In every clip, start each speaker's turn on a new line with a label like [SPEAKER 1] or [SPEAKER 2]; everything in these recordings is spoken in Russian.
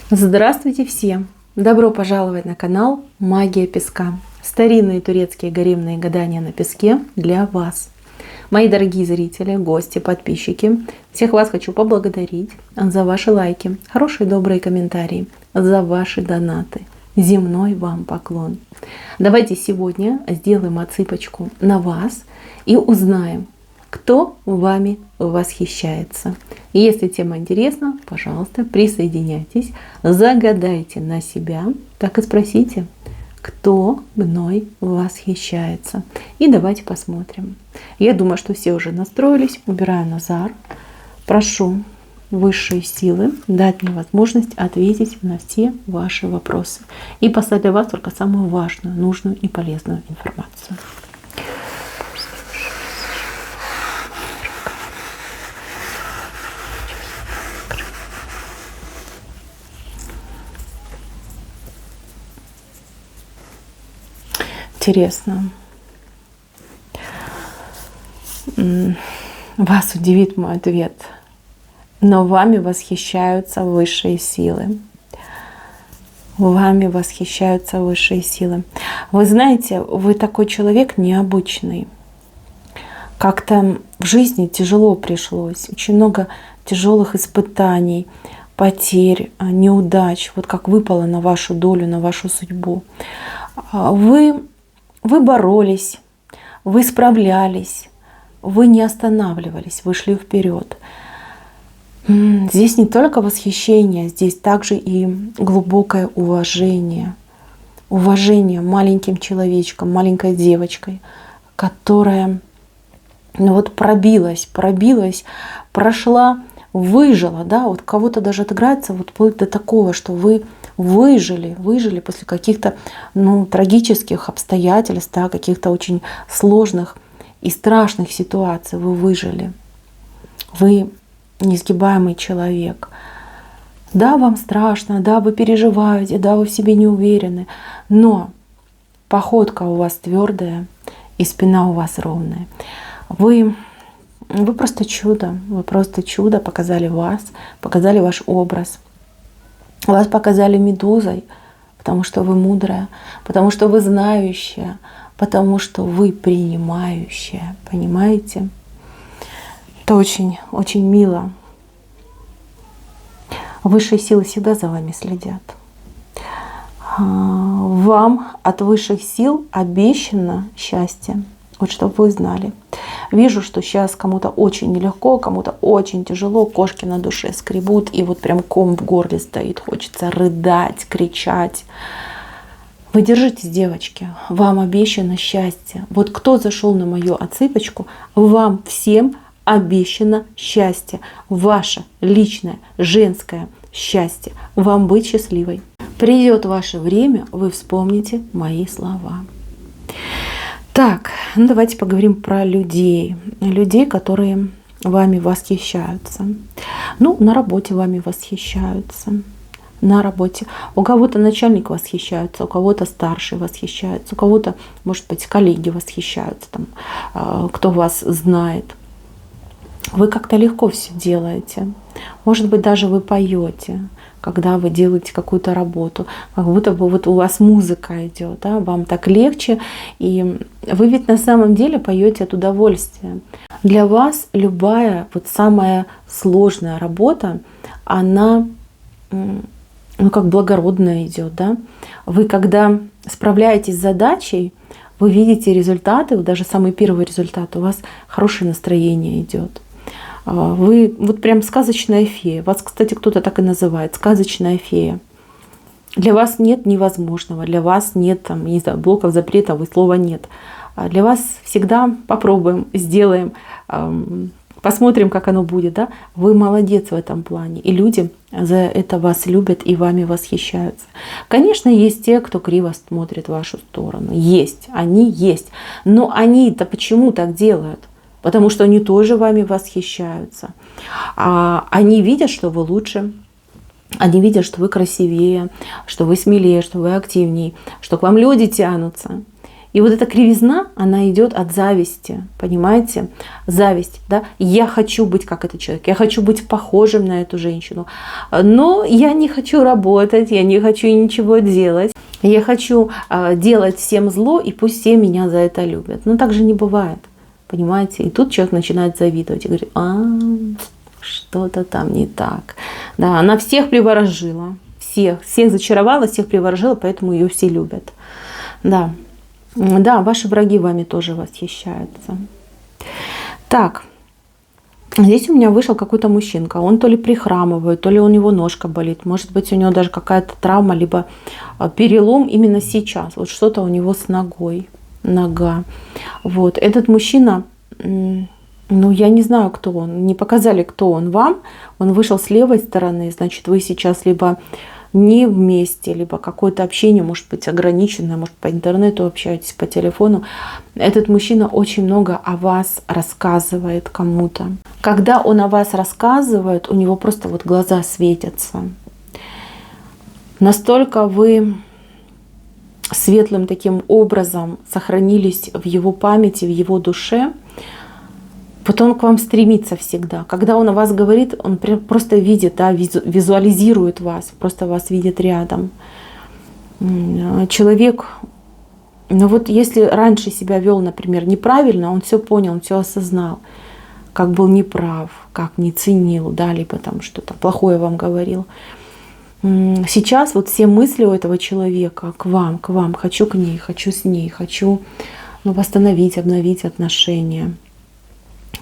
[SPEAKER 1] Здравствуйте всем! Добро пожаловать на канал Магия Песка. Старинные турецкие гаремные гадания на песке для вас. Мои дорогие зрители, гости, подписчики, всех вас хочу поблагодарить за ваши лайки, хорошие добрые комментарии, за ваши донаты. Земной вам поклон. Давайте сегодня сделаем отсыпочку на вас и узнаем, кто вами восхищается. И если тема интересна, пожалуйста, присоединяйтесь, загадайте на себя, так и спросите, кто мной восхищается. И давайте посмотрим. Я думаю, что все уже настроились. Убираю Назар. Прошу высшие силы дать мне возможность ответить на все ваши вопросы. И послать для вас только самую важную, нужную и полезную информацию. Интересно. Вас удивит мой ответ. Но вами восхищаются высшие силы. Вами восхищаются высшие силы. Вы знаете, вы такой человек необычный. Как-то в жизни тяжело пришлось. Очень много тяжелых испытаний, потерь, неудач. Вот как выпало на вашу долю, на вашу судьбу. Вы боролись, вы справлялись, вы не останавливались, вы шли вперед. Здесь не только восхищение, здесь также и глубокое уважение. Уважение маленьким человечком, маленькой девочкой, которая пробилась, прошла, выжила. Да? Вот кого-то даже отыграется вплоть до такого, что вы выжили после каких-то трагических обстоятельств, да, каких-то очень сложных и страшных ситуаций. Вы выжили. Вы несгибаемый человек. Да, вам страшно, да, вы переживаете, да, вы в себе не уверены, но походка у вас твердая и спина у вас ровная. Вы просто чудо, показали вас, показали ваш образ. Вас показали медузой, потому что вы мудрая, потому что вы знающая, потому что вы принимающая. Понимаете? Это очень, очень мило. Высшие силы всегда за вами следят. Вам от высших сил обещано счастье. Вот чтобы вы знали. Вижу, что сейчас кому-то очень нелегко, кому-то очень тяжело, кошки на душе скребут, и вот прям ком в горле стоит, хочется рыдать, кричать. Вы держитесь, девочки, вам обещано счастье. Вот кто зашел на мою отсыпочку, вам всем обещано счастье. Ваше личное, женское счастье. Вам быть счастливой. Придет ваше время, вы вспомните мои слова. Так, давайте поговорим про людей. Людей, которые вами восхищаются. На работе вами восхищаются. На работе. У кого-то начальник восхищается, у кого-то старший восхищается, у кого-то, может быть, коллеги восхищаются, кто вас знает. Вы как-то легко все делаете. Может быть, даже вы поете, когда вы делаете какую-то работу, как будто бы у вас музыка идет, да? Вам так легче, и вы ведь на самом деле поете от удовольствия. Для вас любая самая сложная работа, она как благородная идет, да? Вы когда справляетесь с задачей, вы видите результаты, даже самый первый результат, у вас хорошее настроение идет. Вы прям сказочная фея. Вас, кстати, кто-то так и называет. Сказочная фея. Для вас нет невозможного. Для вас нет блоков, запретов и слова нет. Для вас всегда попробуем, сделаем, посмотрим, как оно будет. Да? Вы молодец в этом плане. И люди за это вас любят и вами восхищаются. Конечно, есть те, кто криво смотрит в вашу сторону. Есть. Они есть. Но они-то почему так делают? Потому что они тоже вами восхищаются. Они видят, что вы лучше. Они видят, что вы красивее, что вы смелее, что вы активнее, что к вам люди тянутся. И вот эта кривизна, она идет от зависти, понимаете? Зависть, да? Я хочу быть как этот человек, я хочу быть похожим на эту женщину, но я не хочу работать, я не хочу ничего делать. Я хочу делать всем зло, и пусть все меня за это любят. Но так же не бывает, понимаете? И тут человек начинает завидовать и говорит, что-то там не так. Да, она всех приворожила, всех зачаровала, всех приворожила, поэтому ее все любят. Да, ваши враги вами тоже восхищаются. Так, здесь у меня вышел какой-то мужчинка. Он то ли прихрамывает, то ли у него ножка болит. Может быть, у него даже какая-то травма, либо перелом именно сейчас. Вот что-то у него с ногой. Нога. Вот. Этот мужчина, я не знаю, кто он. Не показали, кто он вам. Он вышел с левой стороны. Значит, вы сейчас либо не вместе, либо какое-то общение, может быть, ограниченное, может, по интернету общаетесь, по телефону. Этот мужчина очень много о вас рассказывает кому-то. Когда он о вас рассказывает, у него просто вот глаза светятся. Настолько вы светлым таким образом сохранились в его памяти, в его душе, вот он к вам стремится всегда. Когда он о вас говорит, он просто видит, да, визуализирует вас, просто вас видит рядом. Человек, вот если раньше себя вел, например, неправильно, он все понял, он все осознал, как был неправ, как не ценил, да, либо там что-то плохое вам говорил. Сейчас вот все мысли у этого человека к вам, хочу к ней, хочу с ней, хочу восстановить, обновить отношения.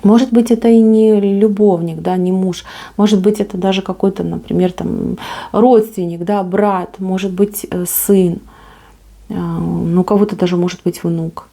[SPEAKER 1] Может быть, это и не любовник, да, не муж. Может быть, это даже какой-то, например, там, родственник, да, брат, может быть, сын. У кого-то даже может быть внук.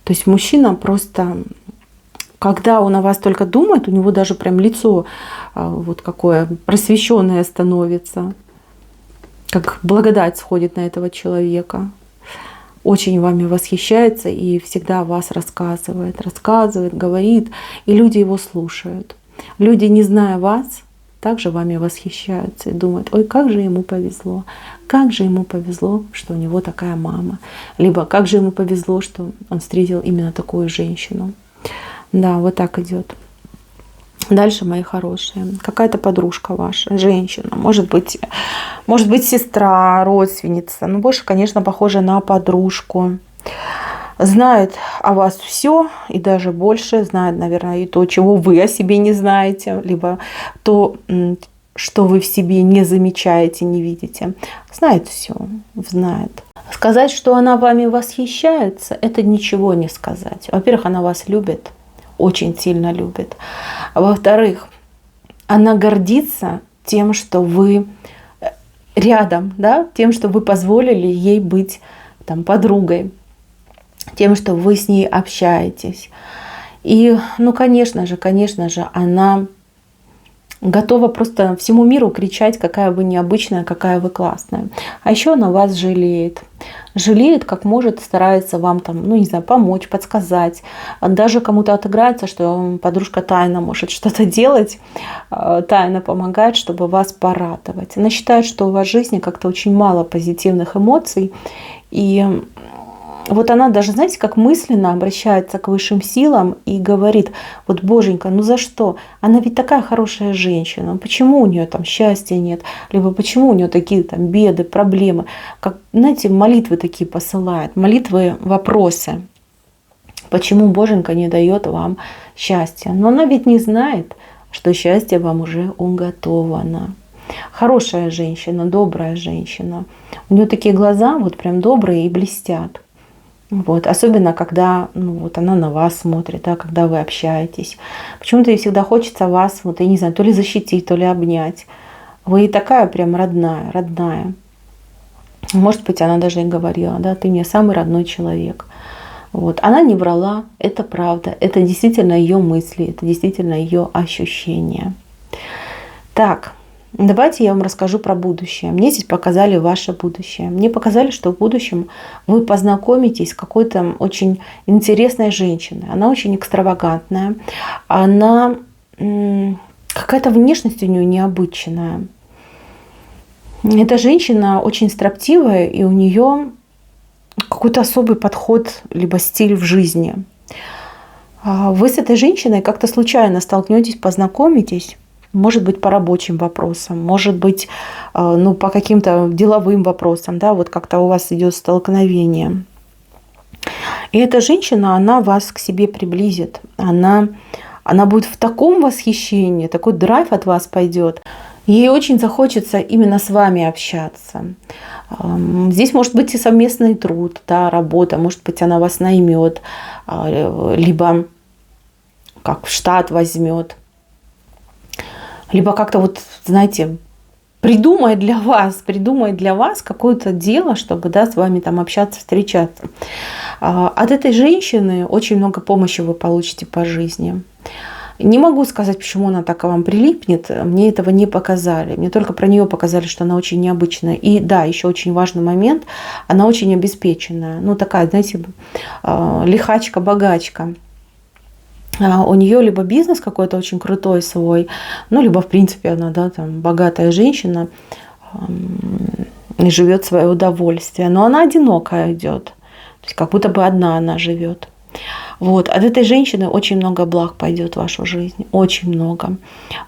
[SPEAKER 1] То есть мужчина просто, когда он о вас только думает, у него даже прям лицо вот какое просвещенное становится. Как благодать сходит на этого человека. Очень вами восхищается и всегда о вас рассказывает, говорит, и люди его слушают. Люди, не зная вас, также вами восхищаются и думают, ой, как же ему повезло, что у него такая мама, либо как же ему повезло, что он встретил именно такую женщину. Да, вот так идет. Дальше, мои хорошие, какая-то подружка ваша, женщина, может быть сестра, родственница, но больше, конечно, похожа на подружку. Знает о вас все и даже больше, знает, наверное, и то, чего вы о себе не знаете, либо то, что вы в себе не замечаете, не видите. Знает все, знает. Сказать, что она вами восхищается, это ничего не сказать. Во-первых, она вас любит. Очень сильно любит. Во-вторых, она гордится тем, что вы рядом, да? Тем, что вы позволили ей быть там, подругой, тем, что вы с ней общаетесь. И, конечно же, она готова просто всему миру кричать, какая вы необычная, какая вы классная. А еще она вас жалеет. Жалеет, как может, старается вам там, помочь, подсказать. Даже кому-то отыграется, что подружка тайно может что-то делать, тайно помогает, чтобы вас порадовать. Она считает, что у вас в жизни как-то очень мало позитивных эмоций. И вот она даже, знаете, как мысленно обращается к высшим силам и говорит, вот, боженька, за что? Она ведь такая хорошая женщина, почему у нее там счастья нет, либо почему у нее такие там беды, проблемы. Как, знаете, молитвы такие посылает, молитвы, вопросы. Почему боженька не дает вам счастья? Но она ведь не знает, что счастье вам уже уготовано. Хорошая женщина, добрая женщина. У нее такие глаза вот прям добрые и блестят. Вот. Особенно, когда она на вас смотрит, да, когда вы общаетесь. Почему-то ей всегда хочется вас, я не знаю, то ли защитить, то ли обнять. Вы такая прям родная. Может быть, она даже и говорила, да, ты мне самый родной человек. Вот. Она не врала, это правда, это действительно ее мысли, это действительно ее ощущения. Так. Давайте я вам расскажу про будущее. Мне здесь показали ваше будущее. Мне показали, что в будущем вы познакомитесь с какой-то очень интересной женщиной. Она очень экстравагантная. Она какая-то внешность у нее необычная. Эта женщина очень строптивая, и у нее какой-то особый подход, либо стиль в жизни. Вы с этой женщиной как-то случайно столкнетесь, познакомитесь, может быть, по рабочим вопросам, может быть, по каким-то деловым вопросам, да, вот как-то у вас идет столкновение. И эта женщина, она вас к себе приблизит, она будет в таком восхищении, такой драйв от вас пойдет. Ей очень захочется именно с вами общаться. Здесь может быть и совместный труд, да, работа, может быть, она вас наймет, либо как в штат возьмет, либо как-то вот, знаете, придумает для вас какое-то дело, чтобы, да, с вами там общаться, встречаться. От этой женщины очень много помощи вы получите по жизни. Не могу сказать, почему она так к вам прилипнет. Мне этого не показали. Мне только про нее показали, что она очень необычная. И да, еще очень важный момент. Она очень обеспеченная. Ну, такая, знаете, лихачка-богачка. У нее либо бизнес какой-то очень крутой свой, ну, либо, в принципе, она, да, там, богатая женщина и живет в свое удовольствие. Но она одинокая идет. То есть как будто бы одна она живет. Вот. От этой женщины очень много благ пойдет в вашу жизнь. Очень много.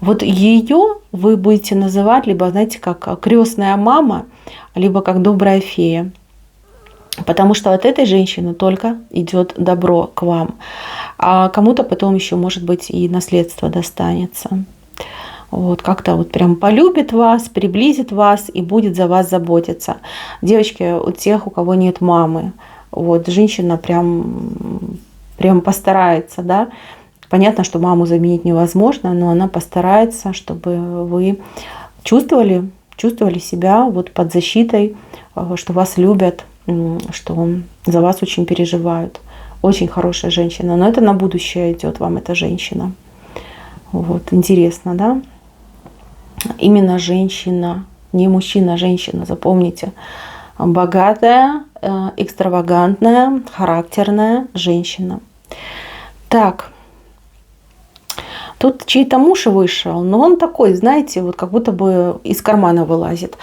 [SPEAKER 1] Вот ее вы будете называть либо, знаете, как крестная мама, либо как добрая фея. Потому что от этой женщины только идет добро к вам. А кому-то потом еще, может быть, и наследство достанется. Вот, как-то вот прям полюбит вас, приблизит вас и будет за вас заботиться. Девочки, у тех, у кого нет мамы, вот, женщина прям постарается, да. Понятно, что маму заменить невозможно, но она постарается, чтобы вы чувствовали себя вот под защитой, что вас любят, что за вас очень переживают. Очень хорошая женщина. Но это на будущее идет вам эта женщина. Вот, интересно, да? Именно женщина, не мужчина, а женщина, запомните. Богатая, экстравагантная, характерная женщина. Так. Тут чей-то муж вышел, но он такой, знаете, вот как будто бы из кармана вылазит.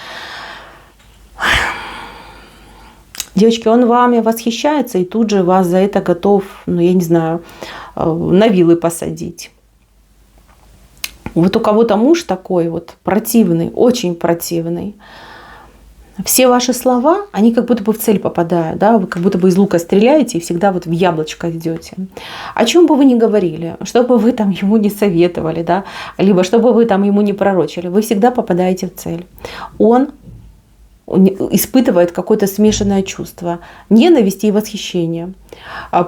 [SPEAKER 1] Девочки, он вами восхищается и тут же вас за это готов, ну, я не знаю, на вилы посадить. Вот у кого-то муж такой вот противный, очень противный. Все ваши слова, они как будто бы в цель попадают, да? Вы как будто бы из лука стреляете и всегда вот в яблочко идете. О чем бы вы ни говорили, что бы вы там ему не советовали, да? Либо что бы вы там ему не пророчили, вы всегда попадаете в цель. Он испытывает какое-то смешанное чувство ненависти и восхищения.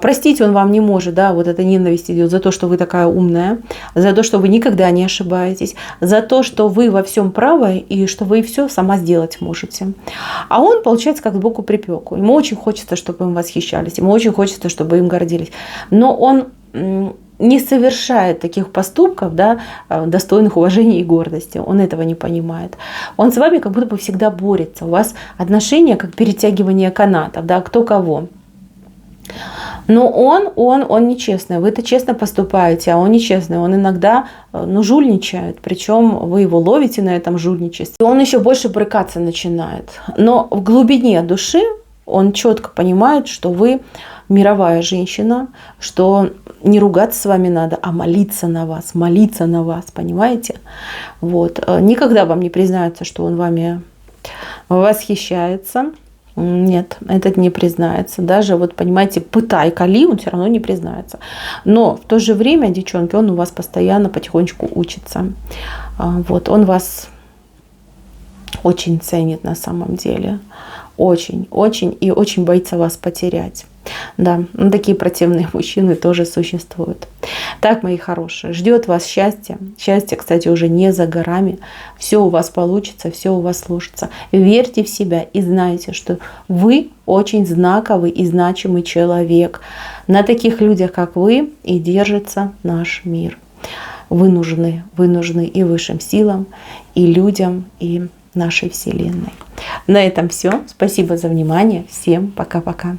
[SPEAKER 1] Простить он вам не может, да, вот эта ненависть идет за то, что вы такая умная, за то, что вы никогда не ошибаетесь, за то, что вы во всем правы и что вы все сама сделать можете. А он, получается, как сбоку припеку. Ему очень хочется, чтобы им восхищались, ему очень хочется, чтобы им гордились. Но он не совершает таких поступков, да, достойных уважения и гордости. Он этого не понимает. Он с вами как будто бы всегда борется. У вас отношения как перетягивание канатов, да, кто кого. Но он нечестный. Вы-то честно поступаете, а он нечестный. Он иногда жульничает. Причем вы его ловите на этом жульничестве. И он еще больше брыкаться начинает. Но в глубине души он четко понимает, что вы мировая женщина, что не ругаться с вами надо, а молиться на вас, понимаете? Вот. Никогда вам не признается, что он вами восхищается. Нет, этот не признается. Даже, вот понимаете, пытай, кали, он все равно не признается. Но в то же время, девчонки, он у вас постоянно потихонечку учится. Вот, он вас очень ценит на самом деле. Очень, очень и очень боится вас потерять. Да, такие противные мужчины тоже существуют. Так, мои хорошие, ждет вас счастье. Счастье, кстати, уже не за горами. Все у вас получится, все у вас сложится. Верьте в себя и знайте, что вы очень знаковый и значимый человек. На таких людях, как вы, и держится наш мир. Вы нужны и высшим силам, и людям, и нашей Вселенной. На этом все. Спасибо за внимание. Всем пока-пока.